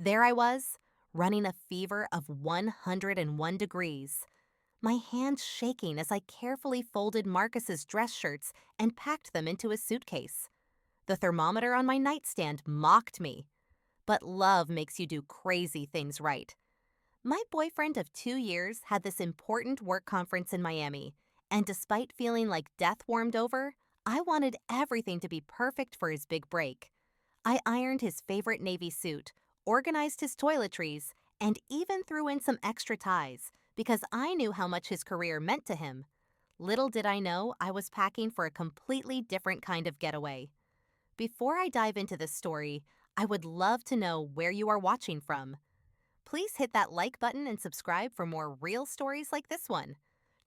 There I was, running a fever of 101 degrees, my hands shaking as I carefully folded Marcus's dress shirts and packed them into his suitcase. The thermometer on my nightstand mocked me. But love makes you do crazy things right. My boyfriend of 2 years had this important work conference in Miami, and despite feeling like death warmed over, I wanted everything to be perfect for his big break. I ironed his favorite navy suit, organized his toiletries, and even threw in some extra ties because I knew how much his career meant to him. Little did I know I was packing for a completely different kind of getaway. Before I dive into this story, I would love to know where you are watching from. Please hit that like button and subscribe for more real stories like this one.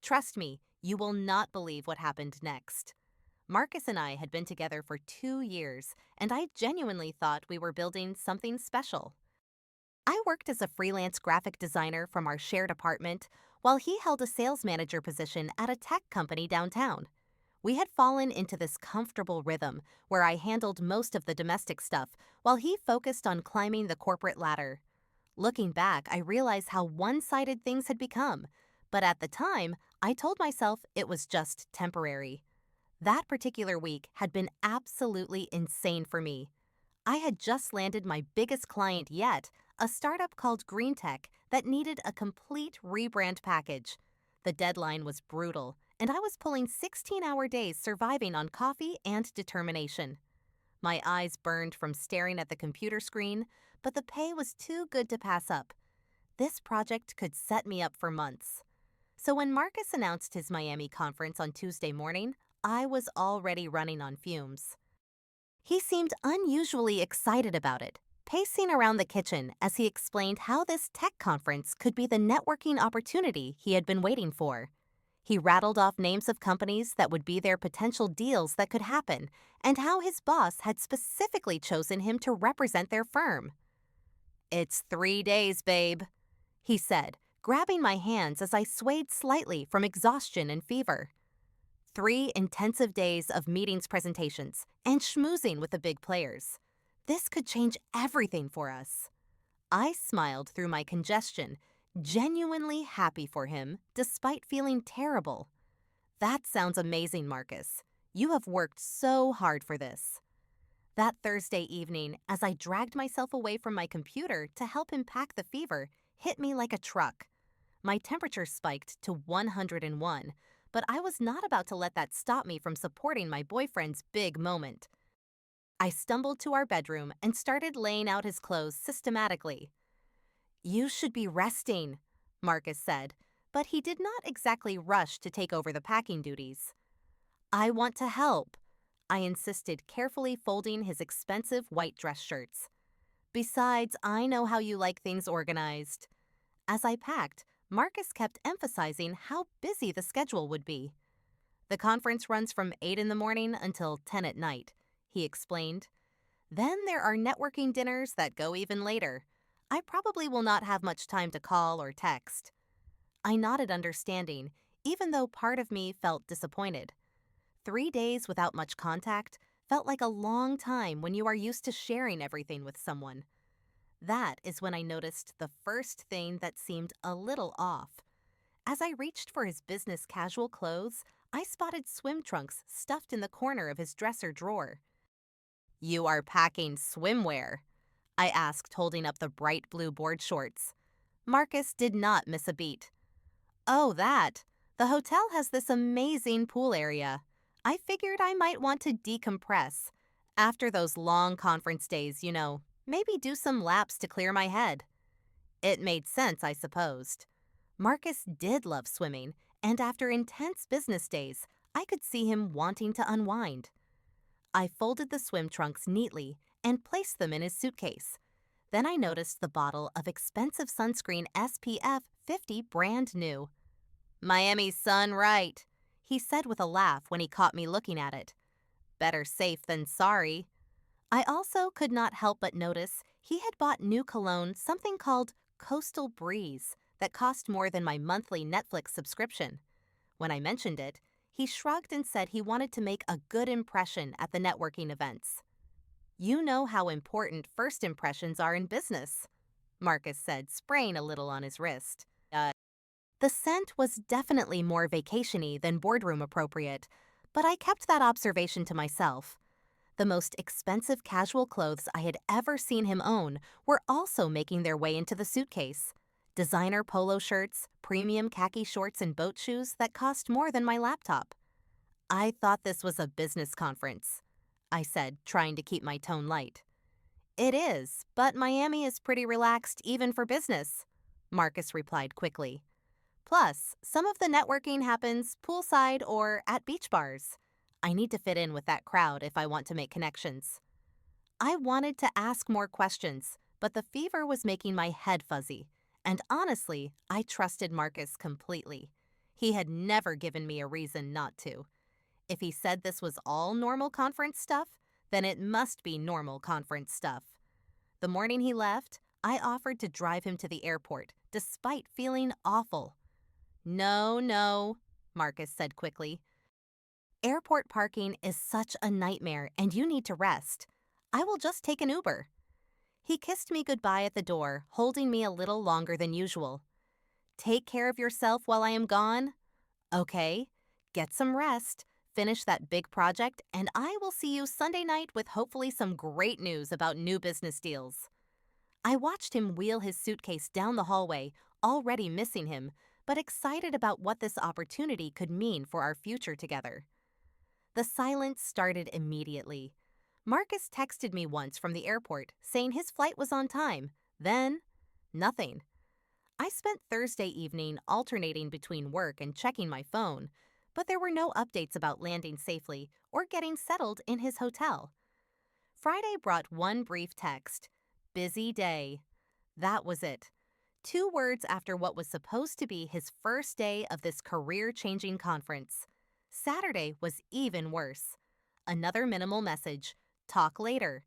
Trust me, you will not believe what happened next. Marcus and I had been together for 2 years, and I genuinely thought we were building something special. I worked as a freelance graphic designer from our shared apartment, while he held a sales manager position at a tech company downtown. We had fallen into this comfortable rhythm where I handled most of the domestic stuff while he focused on climbing the corporate ladder. Looking back, I realize how one-sided things had become, but at the time, I told myself it was just temporary. That particular week had been absolutely insane for me. I had just landed my biggest client yet, a startup called Green Tech that needed a complete rebrand package. The deadline was brutal, and I was pulling 16-hour days surviving on coffee and determination. My eyes burned from staring at the computer screen, but the pay was too good to pass up. This project could set me up for months. So when Marcus announced his Miami conference on Tuesday morning, I was already running on fumes. He seemed unusually excited about it, pacing around the kitchen as he explained how this tech conference could be the networking opportunity he had been waiting for. He rattled off names of companies that would be their potential deals that could happen, and how his boss had specifically chosen him to represent their firm. "It's 3 days, babe," he said, grabbing my hands as I swayed slightly from exhaustion and fever. 3 intensive days of meetings, presentations, and schmoozing with the big players. This could change everything for us. I smiled through my congestion, genuinely happy for him despite feeling terrible. That sounds amazing, Marcus. You have worked so hard for this. That Thursday evening, as I dragged myself away from my computer to help him pack the fever, hit me like a truck. My temperature spiked to 101, but I was not about to let that stop me from supporting my boyfriend's big moment. I stumbled to our bedroom and started laying out his clothes systematically. "You should be resting," Marcus said, but he did not exactly rush to take over the packing duties. "I want to help," I insisted, carefully folding his expensive white dress shirts. "Besides, I know how you like things organized." As I packed, Marcus kept emphasizing how busy the schedule would be. "The conference runs from 8 in the morning until 10 at night," he explained. "Then there are networking dinners that go even later. I probably will not have much time to call or text." I nodded understanding, even though part of me felt disappointed. 3 days without much contact felt like a long time when you are used to sharing everything with someone. That is when I noticed the first thing that seemed a little off. As I reached for his business casual clothes, I spotted swim trunks stuffed in the corner of his dresser drawer. "You are packing swimwear?" I asked, holding up the bright blue board shorts. Marcus did not miss a beat. "Oh, that. The hotel has this amazing pool area. I figured I might want to decompress. After those long conference days, maybe do some laps to clear my head." It made sense, I supposed. Marcus did love swimming, and after intense business days, I could see him wanting to unwind. I folded the swim trunks neatly and placed them in his suitcase. Then I noticed the bottle of expensive sunscreen SPF 50 brand new. "Miami sun, right?" he said with a laugh when he caught me looking at it. "Better safe than sorry." I also could not help but notice he had bought new cologne, something called Coastal Breeze, that cost more than my monthly Netflix subscription. When I mentioned it, he shrugged and said he wanted to make a good impression at the networking events. You know how important first impressions are in business. Marcus said, spraying a little on his wrist. The scent was definitely more vacation-y than boardroom appropriate, but I kept that observation to myself. The most expensive casual clothes I had ever seen him own were also making their way into the suitcase. Designer polo shirts, premium khaki shorts, and boat shoes that cost more than my laptop. I thought this was a business conference, I said, trying to keep my tone light. It is, but Miami is pretty relaxed even for business, Marcus replied quickly. Plus, some of the networking happens poolside or at beach bars. I need to fit in with that crowd if I want to make connections. I wanted to ask more questions, but the fever was making my head fuzzy. And honestly, I trusted Marcus completely. He had never given me a reason not to. If he said this was all normal conference stuff, then it must be normal conference stuff. The morning he left, I offered to drive him to the airport, despite feeling awful. No, Marcus said quickly. Airport parking is such a nightmare and you need to rest. I will just take an Uber. He kissed me goodbye at the door, holding me a little longer than usual. Take care of yourself while I am gone? Okay, get some rest, finish that big project, and I will see you Sunday night with hopefully some great news about new business deals. I watched him wheel his suitcase down the hallway, already missing him, but excited about what this opportunity could mean for our future together. The silence started immediately. Marcus texted me once from the airport saying his flight was on time. Then, nothing. I spent Thursday evening alternating between work and checking my phone, but there were no updates about landing safely or getting settled in his hotel. Friday brought one brief text. Busy day. That was it. 2 words after what was supposed to be his first day of this career-changing conference. Saturday was even worse. Another minimal message. Talk later.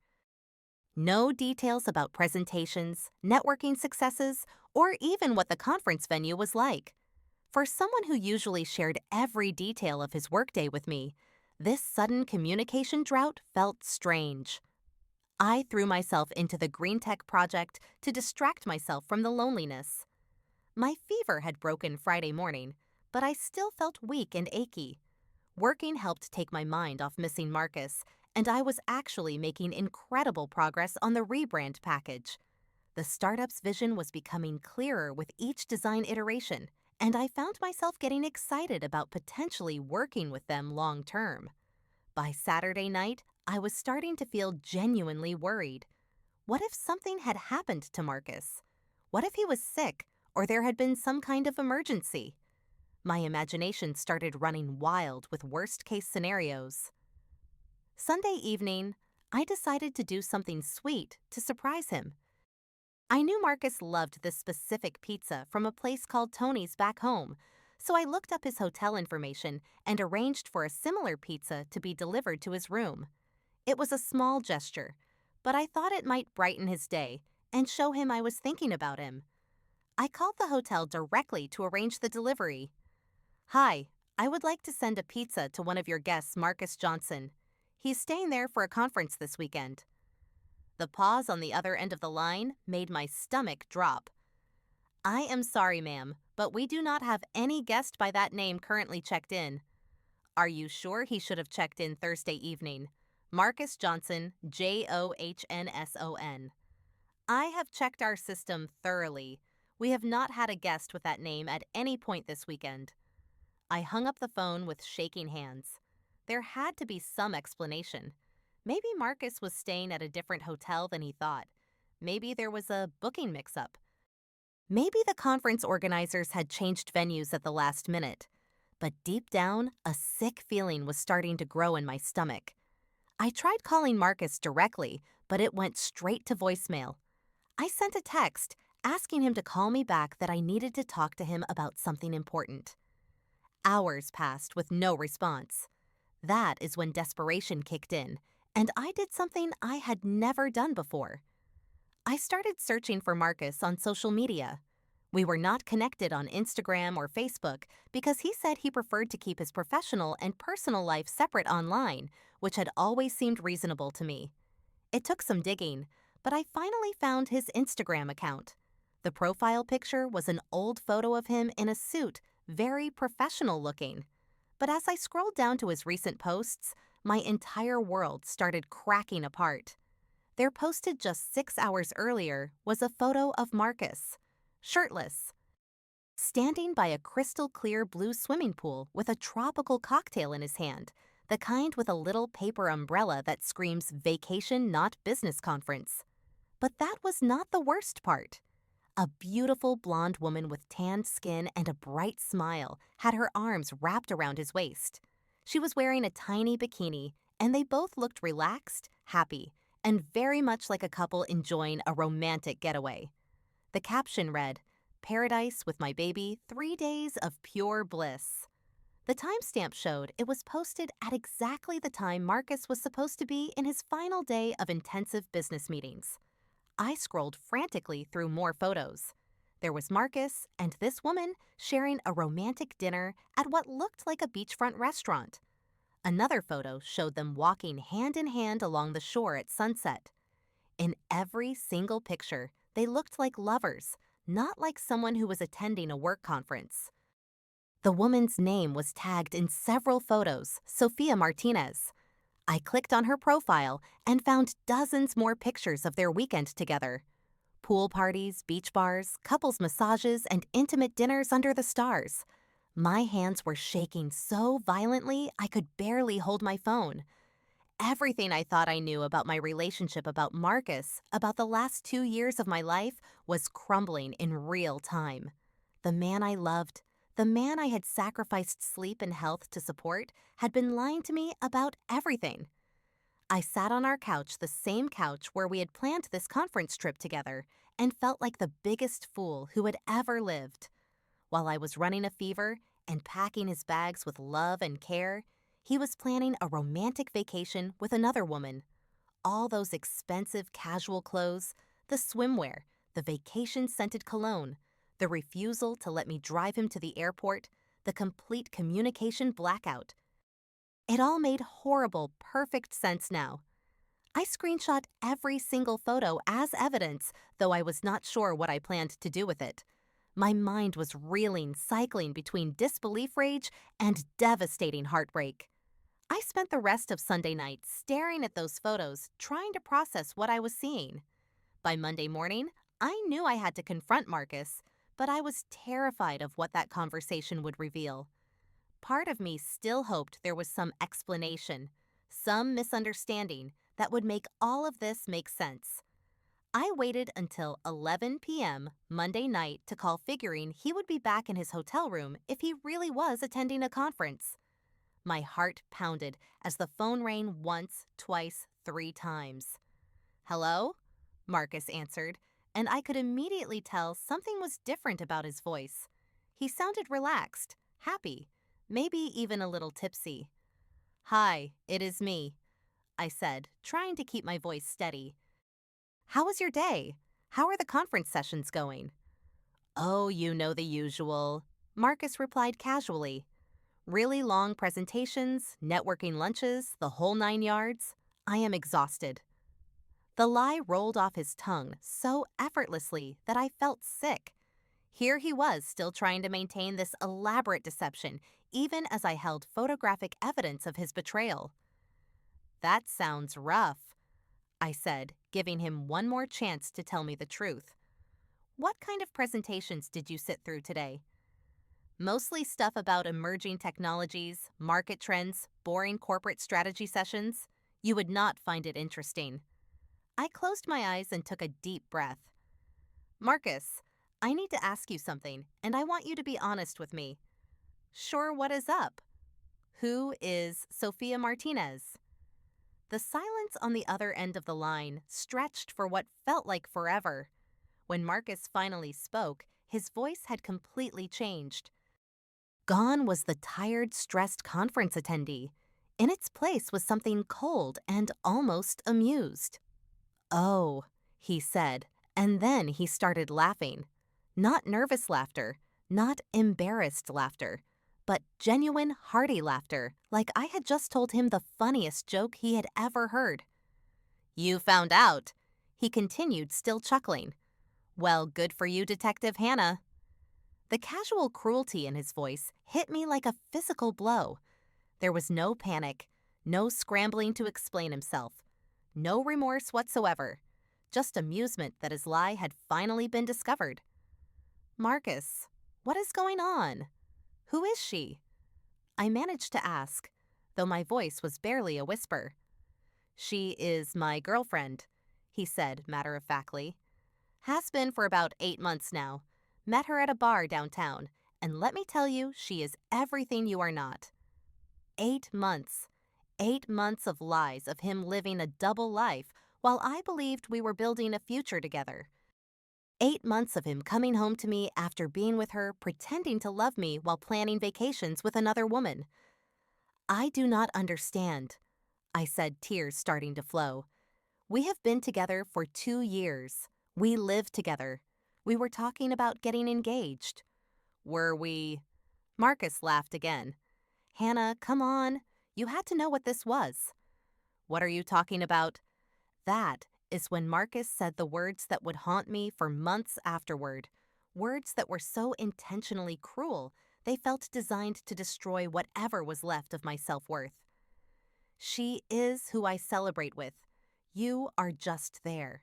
No details about presentations, networking successes, or even what the conference venue was like. For someone who usually shared every detail of his workday with me, this sudden communication drought felt strange. I threw myself into the green tech project to distract myself from the loneliness. My fever had broken Friday morning, but I still felt weak and achy. Working helped take my mind off missing Marcus, and I was actually making incredible progress on the rebrand package. The startup's vision was becoming clearer with each design iteration, and I found myself getting excited about potentially working with them long term. By Saturday night, I was starting to feel genuinely worried. What if something had happened to Marcus? What if he was sick, or there had been some kind of emergency? My imagination started running wild with worst-case scenarios. Sunday evening, I decided to do something sweet to surprise him. I knew Marcus loved this specific pizza from a place called Tony's back home, so I looked up his hotel information and arranged for a similar pizza to be delivered to his room. It was a small gesture, but I thought it might brighten his day and show him I was thinking about him. I called the hotel directly to arrange the delivery. Hi, I would like to send a pizza to one of your guests, Marcus Johnson. He's staying there for a conference this weekend. The pause on the other end of the line made my stomach drop. I am sorry, ma'am, but we do not have any guest by that name currently checked in. Are you sure he should have checked in Thursday evening? Marcus Johnson, Johnsson. I have checked our system thoroughly. We have not had a guest with that name at any point this weekend. I hung up the phone with shaking hands. There had to be some explanation. Maybe Marcus was staying at a different hotel than he thought. Maybe there was a booking mix-up. Maybe the conference organizers had changed venues at the last minute. But deep down, a sick feeling was starting to grow in my stomach. I tried calling Marcus directly, but it went straight to voicemail. I sent a text asking him to call me back that I needed to talk to him about something important. Hours passed with no response. That is when desperation kicked in, and I did something I had never done before. I started searching for Marcus on social media. We were not connected on Instagram or Facebook because he said he preferred to keep his professional and personal life separate online, which had always seemed reasonable to me. It took some digging, but I finally found his Instagram account. The profile picture was an old photo of him in a suit, very professional looking. But as I scrolled down to his recent posts, my entire world started cracking apart. There, posted just 6 hours earlier, was a photo of Marcus, shirtless, standing by a crystal clear blue swimming pool with a tropical cocktail in his hand, the kind with a little paper umbrella that screams vacation, not business conference. But that was not the worst part. A beautiful blonde woman with tanned skin and a bright smile had her arms wrapped around his waist. She was wearing a tiny bikini, and they both looked relaxed, happy, and very much like a couple enjoying a romantic getaway. The caption read, "Paradise with my baby, 3 days of pure bliss." The timestamp showed it was posted at exactly the time Marcus was supposed to be in his final day of intensive business meetings. I scrolled frantically through more photos. There was Marcus and this woman sharing a romantic dinner at what looked like a beachfront restaurant. Another photo showed them walking hand in hand along the shore at sunset. In every single picture, they looked like lovers, not like someone who was attending a work conference. The woman's name was tagged in several photos, Sophia Martinez. I clicked on her profile and found dozens more pictures of their weekend together. Pool parties, beach bars, couples massages, and intimate dinners under the stars. My hands were shaking so violently I could barely hold my phone. Everything I thought I knew about my relationship, about Marcus, about the last 2 years of my life, was crumbling in real time. The man I loved, the man I had sacrificed sleep and health to support, had been lying to me about everything. I sat on our couch, the same couch where we had planned this conference trip together, and felt like the biggest fool who had ever lived. While I was running a fever and packing his bags with love and care, he was planning a romantic vacation with another woman. All those expensive casual clothes, the swimwear, the vacation-scented cologne, the refusal to let me drive him to the airport, the complete communication blackout. It all made horrible, perfect sense now. I screenshot every single photo as evidence, though I was not sure what I planned to do with it. My mind was reeling, cycling between disbelief rage and devastating heartbreak. I spent the rest of Sunday night staring at those photos, trying to process what I was seeing. By Monday morning, I knew I had to confront Marcus, but I was terrified of what that conversation would reveal. Part of me still hoped there was some explanation, some misunderstanding that would make all of this make sense. I waited until 11 p.m. Monday night to call, figuring he would be back in his hotel room if he really was attending a conference. My heart pounded as the phone rang once, twice, 3 times. "Hello?" Marcus answered, and I could immediately tell something was different about his voice. He sounded relaxed, happy, maybe even a little tipsy. "Hi, it is me," I said, trying to keep my voice steady. "How was your day? How are the conference sessions going?" "Oh, you know the usual," Marcus replied casually. "Really long presentations, networking lunches, the whole 9 yards. I am exhausted." The lie rolled off his tongue so effortlessly that I felt sick. Here he was, still trying to maintain this elaborate deception, even as I held photographic evidence of his betrayal. "That sounds rough," I said, giving him one more chance to tell me the truth. "What kind of presentations did you sit through today?" "Mostly stuff about emerging technologies, market trends, boring corporate strategy sessions. You would not find it interesting." I closed my eyes and took a deep breath. "Marcus, I need to ask you something, and I want you to be honest with me." "Sure, what is up?" "Who is Sophia Martinez?" The silence on the other end of the line stretched for what felt like forever. When Marcus finally spoke, his voice had completely changed. Gone was the tired, stressed conference attendee. In its place was something cold and almost amused. "Oh," he said, and then he started laughing. Not nervous laughter, not embarrassed laughter, but genuine, hearty laughter, like I had just told him the funniest joke he had ever heard. "You found out," he continued, still chuckling. Well, good for you, Detective Hannah. The casual cruelty in his voice hit me like a physical blow. There was no panic, no scrambling to explain himself, no remorse whatsoever, just amusement that his lie had finally been discovered. Marcus, what is going on? Who is she? I managed to ask, though my voice was barely a whisper. She is my girlfriend, he said matter-of-factly. Has been for about 8 months now. Met her at a bar downtown, and let me tell you, she is everything you are not. 8 months. 8 months of lies of him living a double life while I believed we were building a future together. 8 months of him coming home to me after being with her, pretending to love me while planning vacations with another woman. I do not understand, I said, tears starting to flow. We have been together for 2 years. We live together. We were talking about getting engaged. Were we? Marcus laughed again. Hannah, come on. You had to know what this was. What are you talking about? That is when Marcus said the words that would haunt me for months afterward. Words that were so intentionally cruel, they felt designed to destroy whatever was left of my self-worth. She is who I celebrate with. You are just there.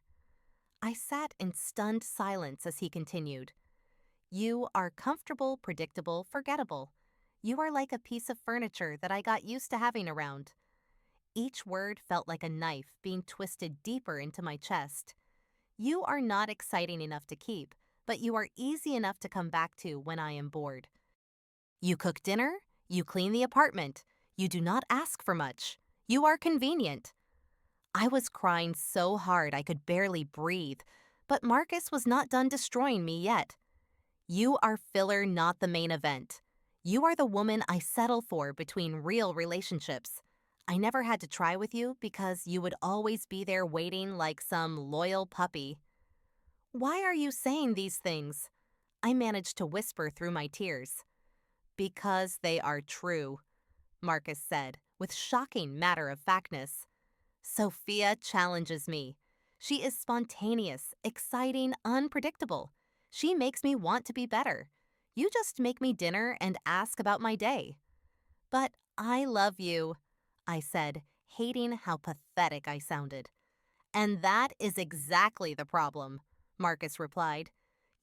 I sat in stunned silence as he continued. You are comfortable, predictable, forgettable. You are like a piece of furniture that I got used to having around. Each word felt like a knife being twisted deeper into my chest. You are not exciting enough to keep, but you are easy enough to come back to when I am bored. You cook dinner, you clean the apartment, you do not ask for much. You are convenient. I was crying so hard I could barely breathe, but Marcus was not done destroying me yet. You are filler, not the main event. You are the woman I settle for between real relationships. I never had to try with you because you would always be there waiting like some loyal puppy. Why are you saying these things? I managed to whisper through my tears. Because they are true, Marcus said, with shocking matter-of-factness. Sophia challenges me. She is spontaneous, exciting, unpredictable. She makes me want to be better. You just make me dinner and ask about my day. But I love you, I said, hating how pathetic I sounded. And that is exactly the problem, Marcus replied.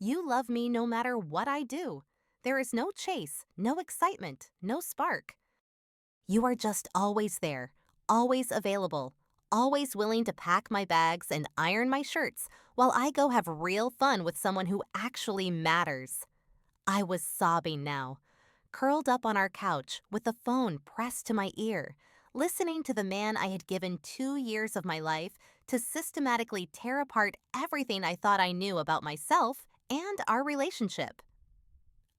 You love me no matter what I do. There is no chase, no excitement, no spark. You are just always there, always available, always willing to pack my bags and iron my shirts while I go have real fun with someone who actually matters. I was sobbing now, curled up on our couch with the phone pressed to my ear, listening to the man I had given 2 years of my life to systematically tear apart everything I thought I knew about myself and our relationship.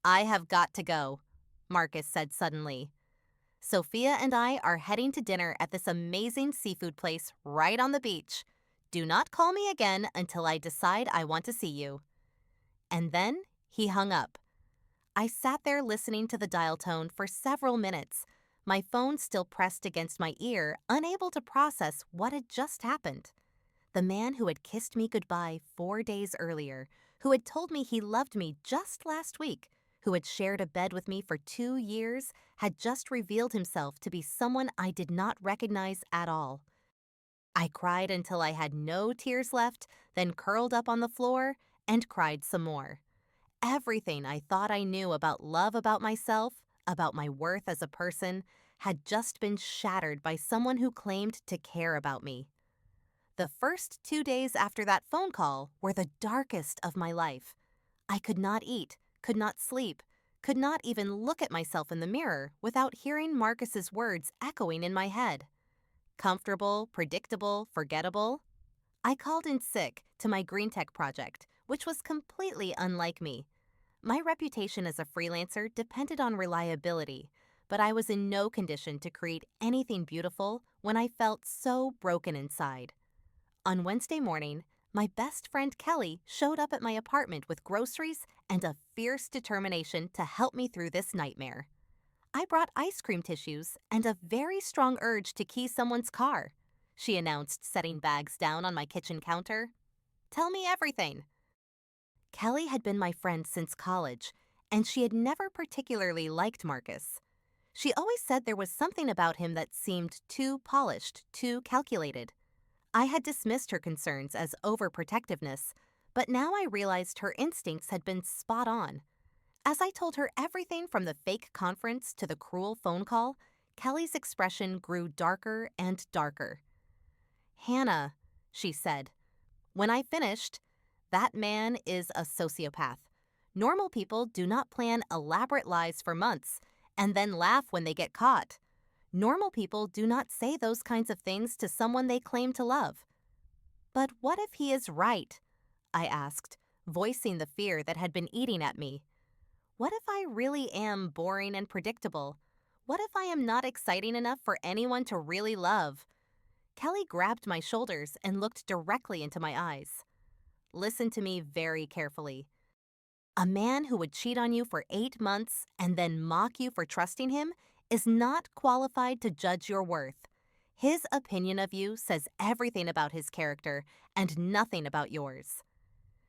I have got to go, Marcus said suddenly. Sophia and I are heading to dinner at this amazing seafood place right on the beach. Do not call me again until I decide I want to see you. And then he hung up. I sat there listening to the dial tone for several minutes, my phone still pressed against my ear, unable to process what had just happened. The man who had kissed me goodbye 4 days earlier, who had told me he loved me just last week, who had shared a bed with me for 2 years, had just revealed himself to be someone I did not recognize at all. I cried until I had no tears left, then curled up on the floor and cried some more. Everything I thought I knew about love, about myself, about my worth as a person, had just been shattered by someone who claimed to care about me. The first 2 days after that phone call were the darkest of my life. I could not eat, could not sleep, could not even look at myself in the mirror without hearing Marcus's words echoing in my head. Comfortable, predictable, forgettable. I called in sick to my green tech project, which was completely unlike me. My reputation as a freelancer depended on reliability, but I was in no condition to create anything beautiful when I felt so broken inside. On Wednesday morning, my best friend Kelly showed up at my apartment with groceries and a fierce determination to help me through this nightmare. I brought ice cream tissues and a very strong urge to key someone's car, she announced, setting bags down on my kitchen counter. Tell me everything. Kelly had been my friend since college, and she had never particularly liked Marcus. She always said there was something about him that seemed too polished, too calculated. I had dismissed her concerns as overprotectiveness, but now I realized her instincts had been spot on. As I told her everything from the fake conference to the cruel phone call, Kelly's expression grew darker and darker. "Hannah," she said, when I finished, "that man is a sociopath. Normal people do not plan elaborate lies for months and then laugh when they get caught. Normal people do not say those kinds of things to someone they claim to love." "But what if he is right?" I asked, voicing the fear that had been eating at me. What if I really am boring and predictable? What if I am not exciting enough for anyone to really love? Kelly grabbed my shoulders and looked directly into my eyes. "Listen to me very carefully. A man who would cheat on you for 8 months and then mock you for trusting him is not qualified to judge your worth. His opinion of you says everything about his character and nothing about yours."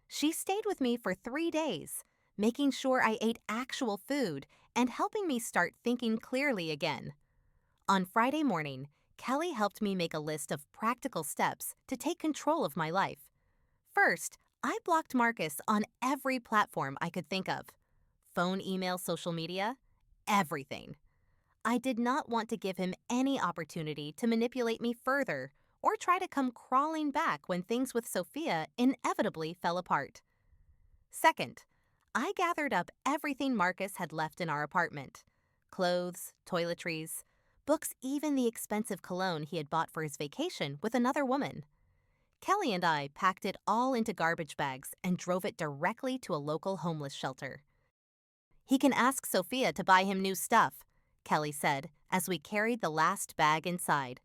She stayed with me for 3 days, making sure I ate actual food and helping me start thinking clearly again. On Friday morning, Kelly helped me make a list of practical steps to take control of my life. First, I blocked Marcus on every platform I could think of. Phone, email, social media, everything. I did not want to give him any opportunity to manipulate me further or try to come crawling back when things with Sophia inevitably fell apart. Second, I gathered up everything Marcus had left in our apartment. Clothes, toiletries, books, even the expensive cologne he had bought for his vacation with another woman. Kelly and I packed it all into garbage bags and drove it directly to a local homeless shelter. "He can ask Sophia to buy him new stuff," Kelly said as we carried the last bag inside.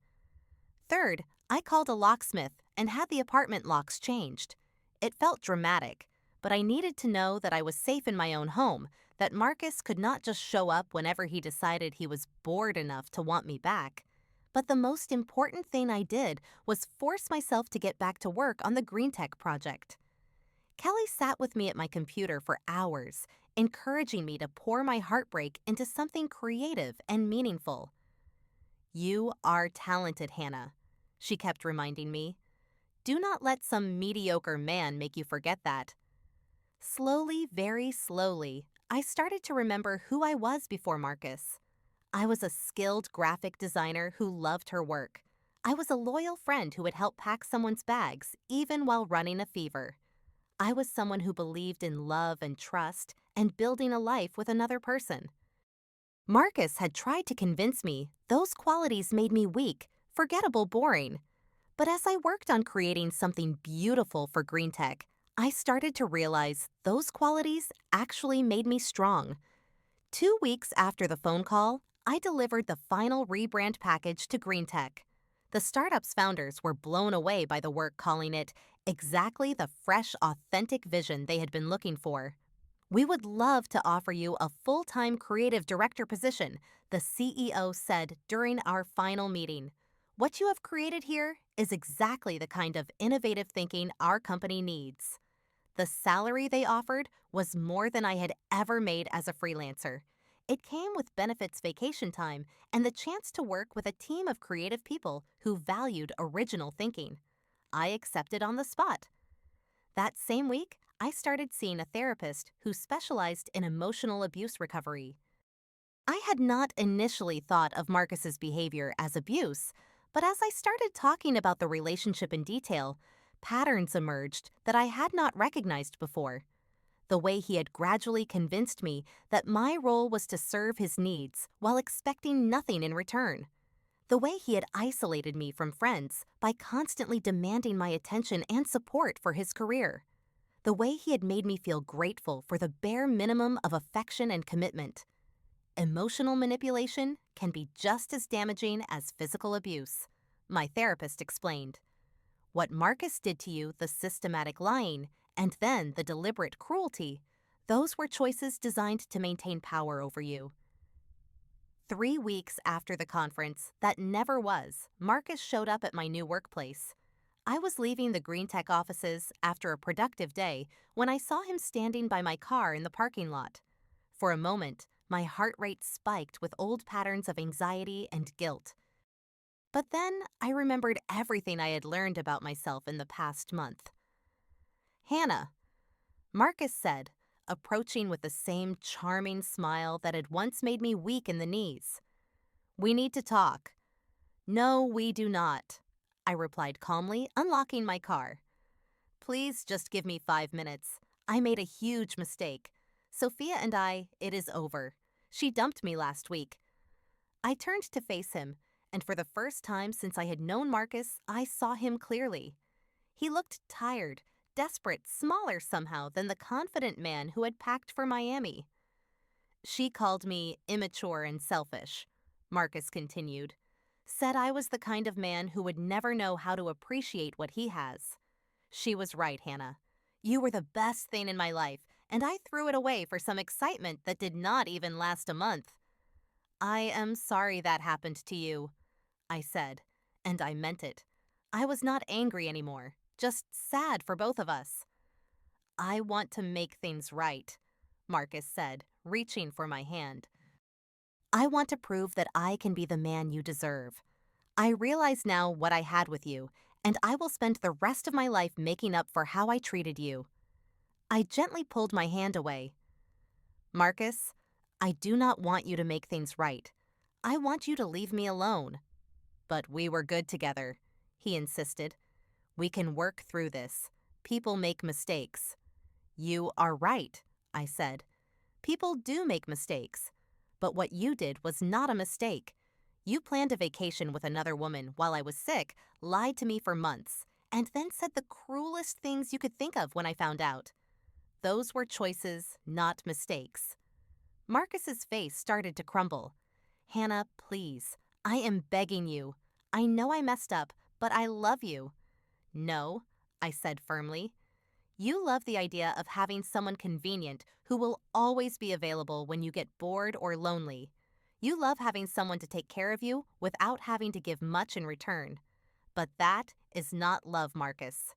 Third, I called a locksmith and had the apartment locks changed. It felt dramatic, but I needed to know that I was safe in my own home, that Marcus could not just show up whenever he decided he was bored enough to want me back. But the most important thing I did was force myself to get back to work on the Green Tech project. Kelly sat with me at my computer for hours, encouraging me to pour my heartbreak into something creative and meaningful. "You are talented, Hannah," she kept reminding me. "Do not let some mediocre man make you forget that." Slowly, very slowly, I started to remember who I was before Marcus. I was a skilled graphic designer who loved her work. I was a loyal friend who would help pack someone's bags, even while running a fever. I was someone who believed in love and trust and building a life with another person. Marcus had tried to convince me those qualities made me weak, forgettable, boring. But as I worked on creating something beautiful for Green Tech, I started to realize those qualities actually made me strong. 2 weeks after the phone call, I delivered the final rebrand package to Green Tech. The startup's founders were blown away by the work, calling it exactly the fresh, authentic vision they had been looking for. "We would love to offer you a full-time creative director position," the CEO said during our final meeting. "What you have created here is exactly the kind of innovative thinking our company needs." The salary they offered was more than I had ever made as a freelancer. It came with benefits, vacation time, and the chance to work with a team of creative people who valued original thinking. I accepted on the spot. That same week, I started seeing a therapist who specialized in emotional abuse recovery. I had not initially thought of Marcus's behavior as abuse, but as I started talking about the relationship in detail, patterns emerged that I had not recognized before. The way he had gradually convinced me that my role was to serve his needs while expecting nothing in return. The way he had isolated me from friends by constantly demanding my attention and support for his career. The way he had made me feel grateful for the bare minimum of affection and commitment. Emotional manipulation can be just as damaging as physical abuse, my therapist explained. What Marcus did to you, the systematic lying, and then the deliberate cruelty, those were choices designed to maintain power over you. 3 weeks after the conference that never was, Marcus showed up at my new workplace. I was leaving the green tech offices after a productive day when I saw him standing by my car in the parking lot. For a moment, my heart rate spiked with old patterns of anxiety and guilt. But then I remembered everything I had learned about myself in the past month. Hannah, Marcus said, approaching with the same charming smile that had once made me weak in the knees. We need to talk. No, we do not, I replied calmly, unlocking my car. Please just give me 5 minutes. I made a huge mistake. Sophia and it is over. She dumped me last week. I turned to face him, and for the first time since I had known Marcus, I saw him clearly. He looked tired, desperate, smaller somehow than the confident man who had packed for Miami. She called me immature and selfish, Marcus continued. Said I was the kind of man who would never know how to appreciate what he has. She was right, Hannah. You were the best thing in my life, and I threw it away for some excitement that did not even last a month. I am sorry that happened to you, I said, and I meant it. I was not angry anymore, just sad for both of us. I want to make things right, Marcus said, reaching for my hand. I want to prove that I can be the man you deserve. I realize now what I had with you, and I will spend the rest of my life making up for how I treated you. I gently pulled my hand away. Marcus, I do not want you to make things right. I want you to leave me alone. But we were good together, he insisted. We can work through this. People make mistakes. You are right, I said. People do make mistakes. But what you did was not a mistake. You planned a vacation with another woman while I was sick, lied to me for months, and then said the cruelest things you could think of when I found out. Those were choices, not mistakes. Marcus's face started to crumble. Hannah, please, I am begging you. I know I messed up, but I love you. No, I said firmly. You love the idea of having someone convenient who will always be available when you get bored or lonely. You love having someone to take care of you without having to give much in return. But that is not love, Marcus.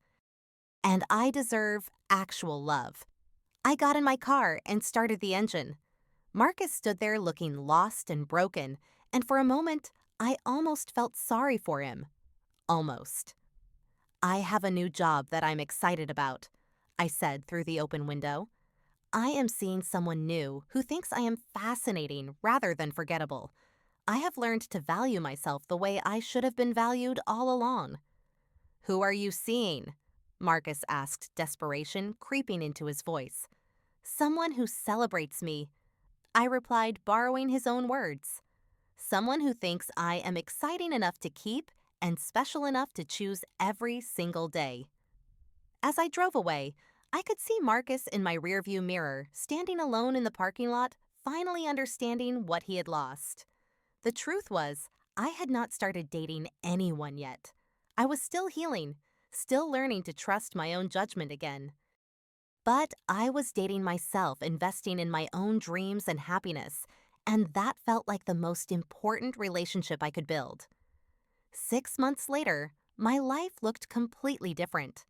And I deserve actual love. I got in my car and started the engine. Marcus stood there looking lost and broken, and for a moment, I almost felt sorry for him. Almost. I have a new job that I'm excited about, I said through the open window. I am seeing someone new who thinks I am fascinating rather than forgettable. I have learned to value myself the way I should have been valued all along. Who are you seeing? Marcus asked, desperation creeping into his voice. Someone who celebrates me, I replied, borrowing his own words. Someone who thinks I am exciting enough to keep and special enough to choose every single day. As I drove away, I could see Marcus in my rearview mirror, standing alone in the parking lot, finally understanding what he had lost. The truth was, I had not started dating anyone yet. I was still healing, still learning to trust my own judgment again. But I was dating myself, investing in my own dreams and happiness, and that felt like the most important relationship I could build. 6 months later, my life looked completely different.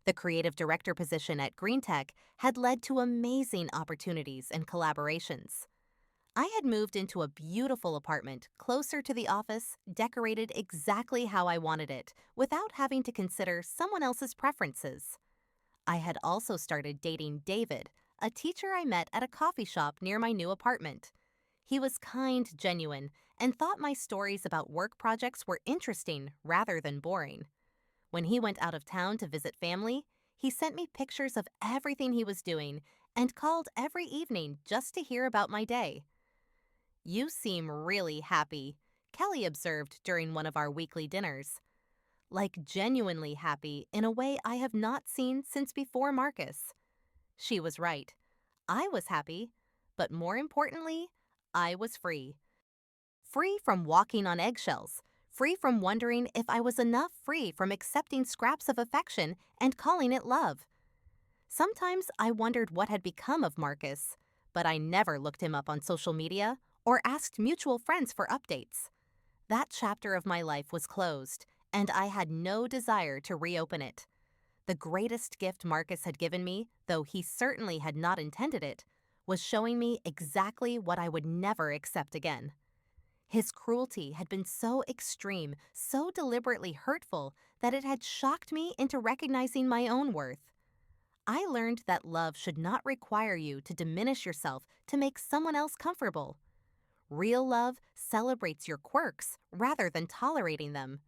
The creative director position at GreenTech had led to amazing opportunities and collaborations. I had moved into a beautiful apartment closer to the office, decorated exactly how I wanted it, without having to consider someone else's preferences. I had also started dating David, a teacher I met at a coffee shop near my new apartment. He was kind, genuine, and thought my stories about work projects were interesting rather than boring. When he went out of town to visit family, he sent me pictures of everything he was doing and called every evening just to hear about my day. You seem really happy, Kelly observed during one of our weekly dinners. Like genuinely happy in a way I have not seen since before Marcus. She was right. I was happy, but more importantly, I was free. Free from walking on eggshells, free from wondering if I was enough, free from accepting scraps of affection and calling it love. Sometimes I wondered what had become of Marcus, but I never looked him up on social media or asked mutual friends for updates. That chapter of my life was closed, and I had no desire to reopen it. The greatest gift Marcus had given me, though he certainly had not intended it, was showing me exactly what I would never accept again. His cruelty had been so extreme, so deliberately hurtful, that it had shocked me into recognizing my own worth. I learned that love should not require you to diminish yourself to make someone else comfortable. Real love celebrates your quirks rather than tolerating them.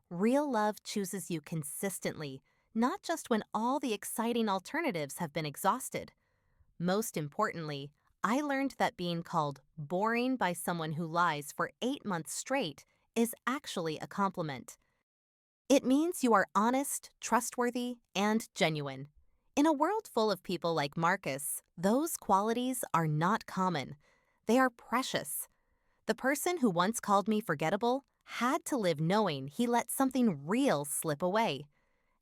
Real love chooses you consistently, not just when all the exciting alternatives have been exhausted. Most importantly, I learned that being called boring by someone who lies for 8 months straight is actually a compliment. It means you are honest, trustworthy, and genuine. In a world full of people like Marcus, those qualities are not common. They are precious. The person who once called me forgettable had to live knowing he let something real slip away.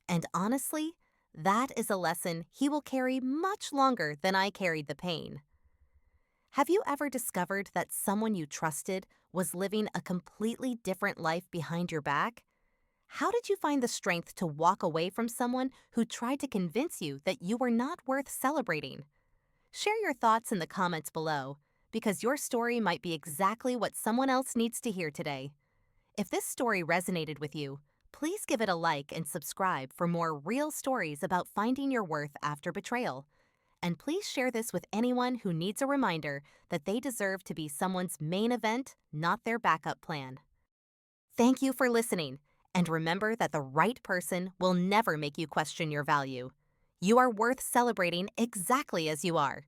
And honestly, that is a lesson he will carry much longer than I carried the pain. Have you ever discovered that someone you trusted was living a completely different life behind your back? How did you find the strength to walk away from someone who tried to convince you that you were not worth celebrating? Share your thoughts in the comments below, because your story might be exactly what someone else needs to hear today. If this story resonated with you, please give it a like and subscribe for more real stories about finding your worth after betrayal. And please share this with anyone who needs a reminder that they deserve to be someone's main event, not their backup plan. Thank you for listening, and remember that the right person will never make you question your value. You are worth celebrating exactly as you are.